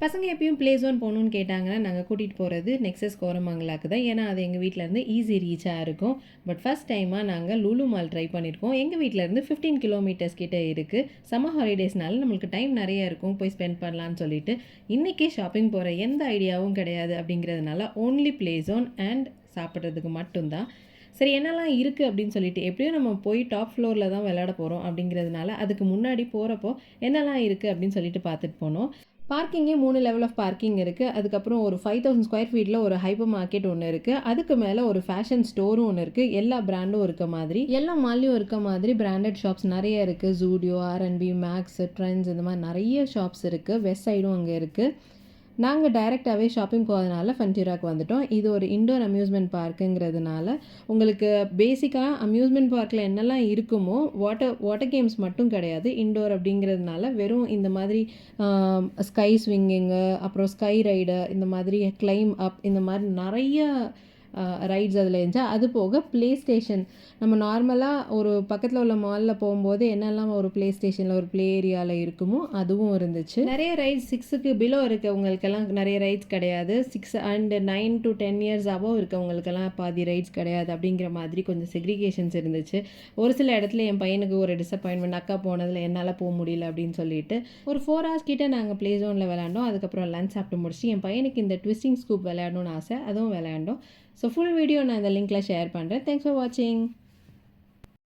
பசங்க எப்பயும் play zone போகணுன்னு கேட்டாங்கன்னா நாங்கள் கூட்டிகிட்டு போகிறது நெக்ஸஸ் கோரமங்கலாக்கு தான். ஏன்னா அது எங்கள் வீட்டிலேருந்து ஈஸி ரீச்சாக இருக்கும். பட் ஃபஸ்ட் டைமாக நாங்கள் லூலு மால் ட்ரை பண்ணியிருக்கோம். எங்கள் வீட்டிலேருந்து 15 கிலோமீட்டர்ஸ் கிட்டே இருக்குது. சம்மர் ஹாலிடேஸ்னால நம்மளுக்கு டைம் நிறைய இருக்கும், போய் ஸ்பெண்ட் பண்ணலான்னு சொல்லிட்டு இன்றைக்கே ஷாப்பிங் போகிற எந்த ஐடியாவும் கிடையாது. அப்படிங்கிறதுனால ஓன்லி ப்ளே ஜோன் அண்ட் சாப்பிட்றதுக்கு மட்டும்தான். சரி என்னெல்லாம் இருக்குது அப்படின்னு சொல்லிட்டு, எப்படியும் நம்ம போய் டாப் ஃப்ளோரில் தான் விளையாட போகிறோம் அப்படிங்கிறதுனால அதுக்கு முன்னாடி போகிறப்போ என்னெல்லாம் இருக்குது அப்படின்னு சொல்லிட்டு பார்த்துட்டு போனோம். பார்க்கிங்கே 3 லெவல் ஆஃப் பார்க்கிங் இருக்குது. அதுக்கப்புறம் ஒரு 5000 ஸ்கொயர் ஃபீட்டில் ஒரு ஹைப்பர் மார்க்கெட் ஒன்று இருக்குது. அதுக்கு மேலே ஒரு ஃபேஷன் ஸ்டோரும் ஒன்று இருக்குது. எல்லா பிராண்டும் இருக்க மாதிரி, எல்லா மால்லையும் இருக்க மாதிரி பிராண்டட் ஷாப்ஸ் நிறைய இருக்குது. ஜூடியோ, ஆர்என்பி, மேக்ஸ், ட்ரெண்ட்ஸ் இந்த மாதிரி நிறைய ஷாப்ஸ் இருக்குது. வெஸ்ட் சைடும் அங்கே இருக்குது. நாங்கள் டைரெக்டாகவே ஷாப்பிங் போகிறதுனால ஃபன்டிராக்கு வந்துட்டோம். இது ஒரு இண்டோர் அம்யூஸ்மெண்ட் பார்க்குங்கிறதுனால உங்களுக்கு பேசிக்காக அம்யூஸ்மெண்ட் பார்க்கில் என்னெல்லாம் இருக்குமோ வாட்டர் கேம்ஸ் மட்டும் கிடையாது. இண்டோர் அப்படிங்கிறதுனால வெறும் இந்த மாதிரி ஸ்கை ஸ்விங்கிங்கு, அப்புறம் ஸ்கை ரைடு, இந்த மாதிரி கிளைம் அப், இந்த மாதிரி நிறைய ரைட்ஸ் அதில் இருந்துச்சு. அது போக ப்ளே ஸ்டேஷன், நம்ம நார்மலாக ஒரு பக்கத்தில் உள்ள மாலில் போகும்போது என்னெல்லாம் ஒரு ப்ளே ஸ்டேஷனில் ஒரு ப்ளே ஏரியாவில் இருக்குமோ அதுவும் இருந்துச்சு. நிறைய ரைட்ஸ் 6க்கு பிலோ இருக்கவங்களுக்கெல்லாம் நிறைய ரைட்ஸ் கிடையாது. 6 அண்ட் 9 to 10 இயர்ஸ் அபவ் இருக்கவங்களுக்கெல்லாம் பாதி ரைட்ஸ் கிடையாது. அப்படிங்கிற மாதிரி கொஞ்சம் செக்ரிகேஷன்ஸ் இருந்துச்சு. ஒரு சில இடத்துல என் பையனுக்கு ஒரு டிசப்பாயின்மெண்ட், அக்கா போனதில் என்னால் போக முடியல அப்படின்னு சொல்லிட்டு ஒரு 4 hours கிட்டே நாங்கள் ப்ளே ஜோனில் விளையாண்டோம். அதுக்கப்புறம் லஞ்ச் சாப்பிட்டு முடிச்சுட்டு என் பையனுக்கு இந்த ட்விஸ்டிங் ஸ்கூப் விளையாடணும்னு ஆசை, அதுவும் விளையாண்டோம். ஸோ ஃபுல் வீடியோ நான் இந்த லிங்க்கில் ஷேர் பண்ணுறேன். தேங்க்ஸ் ஃபார் வாட்சிங்.